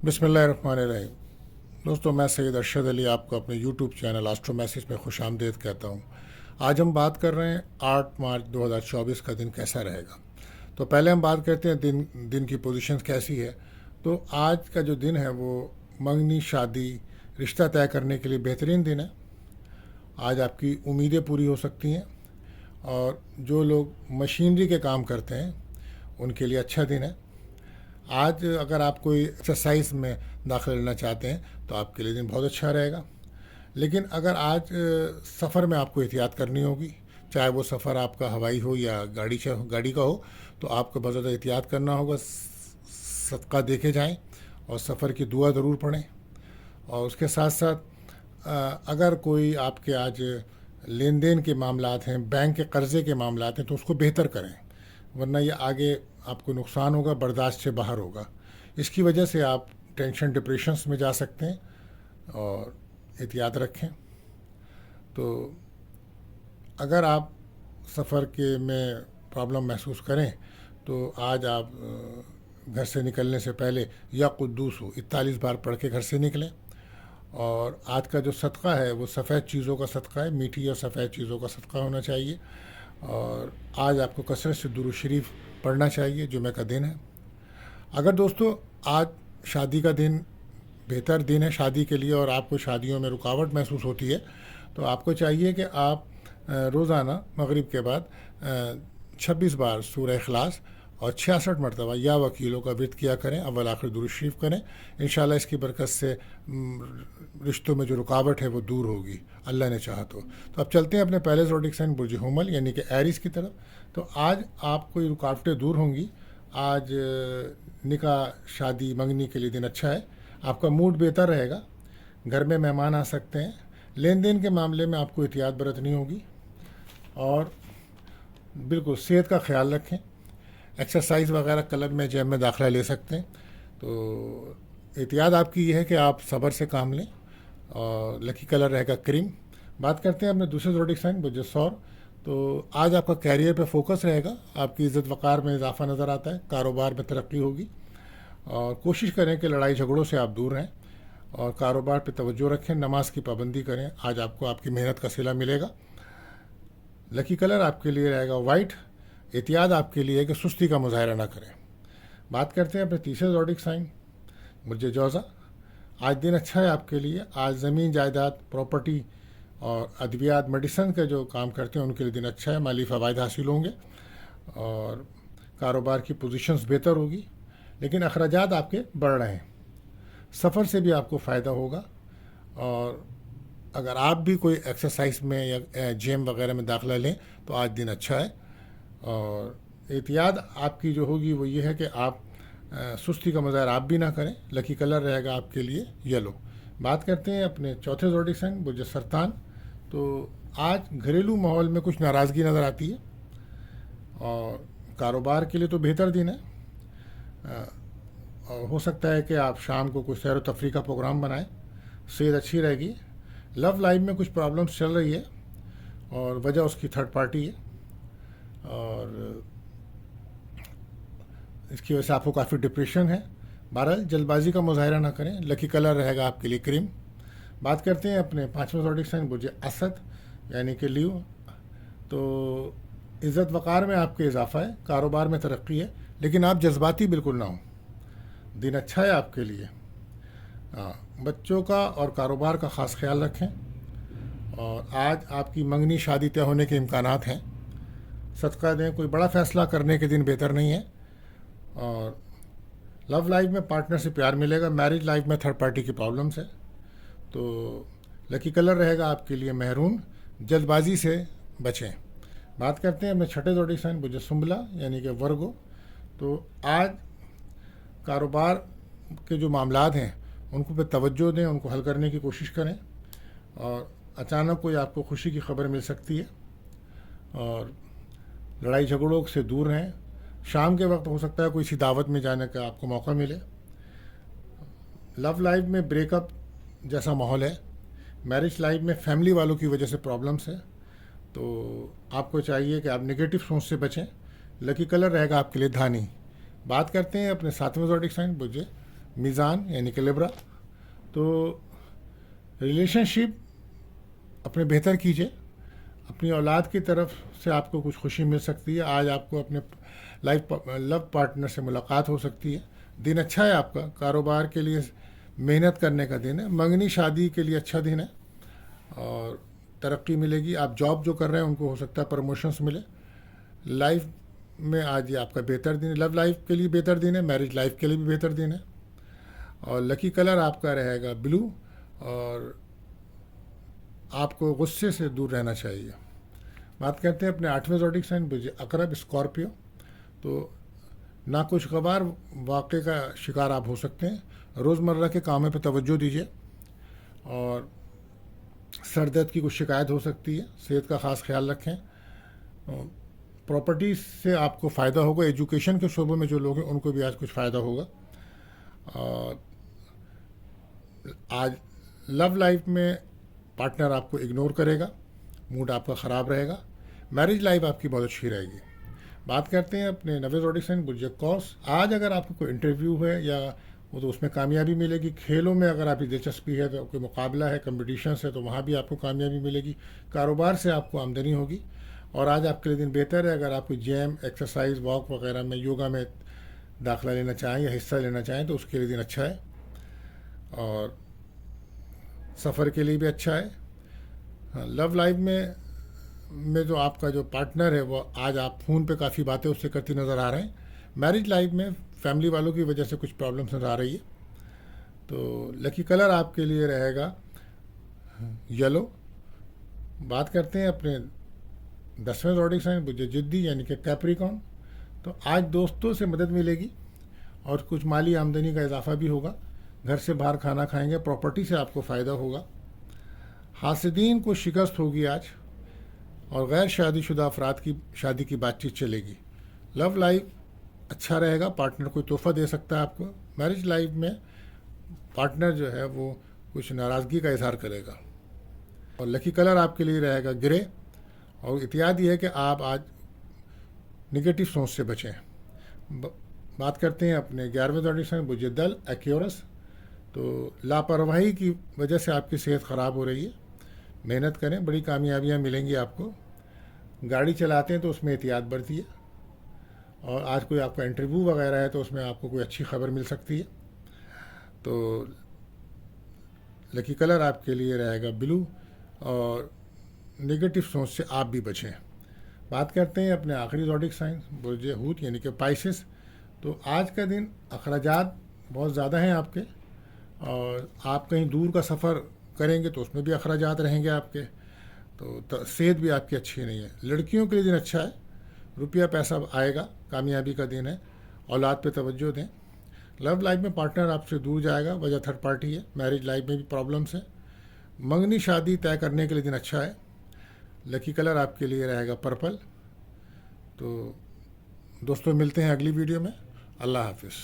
बिस्मिल्लाहिर्रहमानिर्रहीम। दोस्तों, मैं सैयद अरशद अली आपको अपने यूट्यूब चैनल एस्ट्रो मैसेज में खुश आमदीद कहता हूँ। आज हम बात कर रहे हैं 8 मार्च 2024 का दिन कैसा रहेगा। तो पहले हम बात करते हैं दिन दिन की पोजीशन कैसी है। तो आज का जो दिन है वो मंगनी, शादी, रिश्ता तय करने के लिए बेहतरीन दिन है। आज आपकी उम्मीदें पूरी हो सकती हैं और जो लोग मशीनरी के काम करते हैं उनके लिए अच्छा दिन है। आज अगर आप कोई एक्सरसाइज में दाखिला लेना चाहते हैं तो आपके लिए दिन बहुत अच्छा रहेगा। लेकिन अगर आज सफ़र में आपको एहतियात करनी होगी, चाहे वो सफ़र आपका हवाई हो या गाड़ी का हो, तो आपको बहुत ज़्यादा एहतियात करना होगा। सदका देखे जाएं और सफ़र की दुआ ज़रूर पढ़ें। और उसके साथ साथ अगर कोई आपके आज लेन देन के मामलात हैं, बैंक के कर्ज़े के मामलात हैं, तो उसको बेहतर करें, वरना ये आगे आपको नुकसान होगा, बर्दाश्त से बाहर होगा। इसकी वजह से आप टेंशन, डिप्रेशंस में जा सकते हैं और एहतियात रखें। तो अगर आप सफ़र के में प्रॉब्लम महसूस करें तो आज आप घर से निकलने से पहले या कुद्दूस हो 41 बार पढ़ के घर से निकलें। और आज का जो सदका है वो सफ़ेद चीज़ों का सदका है, मीठी और सफ़ेद चीज़ों का सदका होना चाहिए। और आज आपको कसरत से दुरूद शरीफ पढ़ना चाहिए, जुमे का दिन है। अगर दोस्तों आज शादी का दिन बेहतर दिन है शादी के लिए और आपको शादियों में रुकावट महसूस होती है, तो आपको चाहिए कि आप रोज़ाना मगरिब के बाद 26 बार सूरह इखलास और 66 मरतबा या वकीलों का विर्द किया करें, अव्वल आखिर दुरूद शरीफ करें। इंशाल्लाह इसकी बरकत से रिश्तों में जो रुकावट है वो दूर होगी, अल्लाह ने चाहा तो। अब चलते हैं अपने पहले ज़ोडिक साइन बुर्ज हुमल यानी कि एरीज की तरफ। तो आज आपको ये रुकावटें दूर होंगी। आज निकाह, शादी, मंगनी के लिए दिन अच्छा है। आपका मूड बेहतर रहेगा, घर में मेहमान आ सकते हैं। लेन देन के मामले में आपको एहतियात बरतनी होगी और बिल्कुल सेहत का ख्याल रखें। एक्सरसाइज वगैरह क्लब में, जिम में दाखिला ले सकते हैं। तो एहतियात आपकी ये है कि आप सब्र से काम लें और लकी कलर रहेगा क्रीम। बात करते हैं अपने दूसरे ज़ोडिक साइन बुर्ज सौर। तो आज आपका कैरियर पे फोकस रहेगा, आपकी इज़्ज़त वक़ार में इजाफा नज़र आता है, कारोबार में तरक्की होगी। और कोशिश करें कि लड़ाई झगड़ों से आप दूर रहें और कारोबार पे तवज्जो रखें, नमाज की पाबंदी करें। आज आपको आपकी मेहनत का सिला मिलेगा। लकी कलर आपके लिए रहेगा वाइट। एहतियात आपके लिए है कि सुस्ती का मुजाहरा ना करें। बात करते हैं अपने तीसरे ज़ोडिक साइन बुर्ज जौज़ा। आज दिन अच्छा है आपके लिए। आज ज़मीन, जायदाद, प्रॉपर्टी और अद्वियात, मेडिसन के जो काम करते हैं उनके लिए दिन अच्छा है। माली फ़वाइद हासिल होंगे और कारोबार की पोजीशंस बेहतर होगी। लेकिन अखराजात आपके बढ़ रहे हैं, सफ़र से भी आपको फ़ायदा होगा। और अगर आप भी कोई एक्सरसाइज में या जिम वगैरह में दाखिला लें तो आज दिन अच्छा है। और एहतियात आपकी जो होगी वो ये है कि आप सुस्ती का मुज़ाहरा आप भी ना करें। लकी कलर रहेगा आपके लिए येलो। बात करते हैं अपने चौथे ज़ोडिक साइन बुर्ज सरतान। तो आज घरेलू माहौल में कुछ नाराज़गी नज़र आती है और कारोबार के लिए तो बेहतर दिन है। और हो सकता है कि आप शाम को कुछ सैर व तफरीह का प्रोग्राम बनाएं, सेहत अच्छी रहेगी। लव लाइफ में कुछ प्रॉब्लम्स चल रही है और वजह उसकी थर्ड पार्टी है और इसकी वजह से आपको काफ़ी डिप्रेशन है। बहरहाल जल्दबाजी का मुजाहरा ना करें। लकी कलर रहेगा आपके लिए क्रीम। बात करते हैं अपने पाँचवें ज़ोडिक साइन बुर्ज असद यानी कि लीव। तो इज़्ज़त वक़ार में आपके इजाफा है, कारोबार में तरक्की है, लेकिन आप जज्बाती बिल्कुल ना हो। दिन अच्छा है आपके लिए। बच्चों का और कारोबार का ख़ास ख्याल रखें। और आज आपकी मंगनी, शादी तय होने के इम्कानात हैं, सदका दें। कोई बड़ा फ़ैसला करने के दिन बेहतर नहीं है। और लव लाइफ में पार्टनर से प्यार मिलेगा। मैरिज लाइफ में थर्ड पार्टी की प्रॉब्लम्स है। तो लकी कलर रहेगा आपके लिए मेहरून। जल्दबाजी से बचें। बात करते हैं अपने छठे ज़ोडिक साइन बुर्ज सुंबला यानी कि वर्गो। तो आज कारोबार के जो मामलात हैं उनको पे तवज्जो दें, उनको हल करने की कोशिश करें। और अचानक कोई आपको खुशी की खबर मिल सकती है और लड़ाई झगड़ों से दूर रहें। शाम के वक्त हो सकता है कोई सी दावत में जाने का आपको मौका मिले। लव लाइफ में ब्रेकअप जैसा माहौल है। मैरिज लाइफ में फैमिली वालों की वजह से प्रॉब्लम्स है। तो आपको चाहिए कि आप नेगेटिव सोच से बचें। लकी कलर रहेगा आपके लिए धानी। बात करते हैं अपने सातवें ज़ोडिक साइन बुर्ज میزان یعنی کہ لبرا. تو ریلیشن شپ اپنے بہتر کیجیے. اپنی اولاد کی طرف سے آپ کو کچھ خوشی مل سکتی ہے. آج آپ کو اپنے لو پارٹنر سے ملاقات ہو سکتی ہے. دن اچھا ہے آپ کا. کاروبار کے لیے محنت کرنے کا دن ہے. منگنی شادی کے لیے اچھا دن ہے اور ترقی ملے گی. آپ جاب جو کر رہے ہیں ان کو ہو سکتا ہے پروموشنس ملے. لائف میں آج یہ آپ کا بہتر دن ہے. لو لائف کے لیے بہتر دن ہے. میرج لائف کے لیے بھی بہتر دن ہے. اور لکی کلر آپ کا رہے گا بلو. اور آپ کو غصے سے دور رہنا چاہیے. بات کرتے ہیں اپنے 8ویں زوڈک سائن عقرب اسکارپیو. تو ناخوشگوار واقعے کا شکار آپ ہو سکتے ہیں. روزمرہ کے کاموں پہ توجہ دیجیے اور سر درد کی کچھ شکایت ہو سکتی ہے. صحت کا خاص خیال رکھیں. پراپرٹی سے آپ کو فائدہ ہوگا. ایجوکیشن کے شعبوں میں جو لوگ ہیں ان کو بھی آج کچھ فائدہ ہوگا. اور آج لو لائف میں پارٹنر آپ کو اگنور کرے گا. موڈ آپ کا خراب رہے گا. میرج لائف آپ کی بہت اچھی رہے گی. بات کرتے ہیں اپنے 9ویں زوڈک سائن برج قوس. آج اگر آپ کو کوئی انٹرویو ہے یا وہ تو اس میں کامیابی ملے گی. کھیلوں میں اگر آپ کی دلچسپی ہے تو کوئی مقابلہ ہے, کمپٹیشنس ہے, تو وہاں بھی آپ کو کامیابی ملے گی. کاروبار سے آپ کو آمدنی ہوگی. اور آج آپ کے لیے دن بہتر ہے. اگر آپ کوئی جیم, ایکسرسائز, واک وغیرہ میں, یوگا میں داخلہ لینا چاہیں یا حصہ لینا چاہیں تو اس کے لیے دن اچھا ہے. اور سفر کے لیے بھی اچھا ہے. لو لائف میں جو آپ کا جو پارٹنر ہے وہ آج آپ فون پہ کافی باتیں اس سے کرتی نظر آ رہے ہیں. میرج لائف میں فیملی والوں کی وجہ سے کچھ پرابلمس نظر آ رہی ہے. تو لکی کلر آپ کے لیے رہے گا یلو. بات کرتے ہیں اپنے 10ویں زوڈک سائن برج جدی یعنی کہ کیپریکارن. تو آج دوستوں سے مدد ملے گی اور کچھ مالی آمدنی کا اضافہ بھی ہوگا. گھر سے باہر کھانا کھائیں گے. پراپرٹی سے آپ کو فائدہ ہوگا. حاسدین کو شکست ہوگی آج. اور غیر شادی شدہ افراد کی شادی کی بات چیت چلے گی. لو لائف اچھا رہے گا. پارٹنر کوئی تحفہ دے سکتا ہے آپ کو. میرج لائف میں پارٹنر جو ہے وہ کچھ ناراضگی کا اظہار کرے گا. اور لکی کلر آپ کے لیے رہے گا گرے. اور احتیاط یہ ہے کہ آپ آج نگیٹو سوچ سے بچیں. بات کرتے ہیں اپنے 11ویں زوڈک سائن برج دل ایکیورس. تو لاپرواہی کی وجہ سے آپ کی صحت خراب ہو رہی ہے. محنت کریں, بڑی کامیابیاں ملیں گی آپ کو. گاڑی چلاتے ہیں تو اس میں احتیاط برتیے. اور آج کوئی آپ کا انٹرویو وغیرہ ہے تو اس میں آپ کو کوئی اچھی خبر مل سکتی ہے. تو لکی کلر آپ کے لیے رہے گا بلو. اور نگیٹو سوچ سے آپ بھی بچیں. بات کرتے ہیں اپنے آخری زوڈک سائن برج حوت یعنی کہ پائسس. تو آج کا دن اخراجات بہت زیادہ ہیں آپ کے. اور آپ کہیں دور کا سفر کریں گے تو اس میں بھی اخراجات رہیں گے آپ کے. تو صحت بھی آپ کی اچھی نہیں ہے. لڑکیوں کے لیے دن اچھا ہے. روپیہ پیسہ آئے گا. کامیابی کا دن ہے. اولاد پہ توجہ دیں. لو لائف میں پارٹنر آپ سے دور جائے گا. وجہ تھرڈ پارٹی ہے. میرج لائف میں بھی پرابلمس ہیں. منگنی شادی طے کرنے کے لیے دن اچھا ہے. لکی کلر آپ کے لیے رہے گا پرپل. تو دوستوں ملتے ہیں اگلی ویڈیو میں. اللہ حافظ.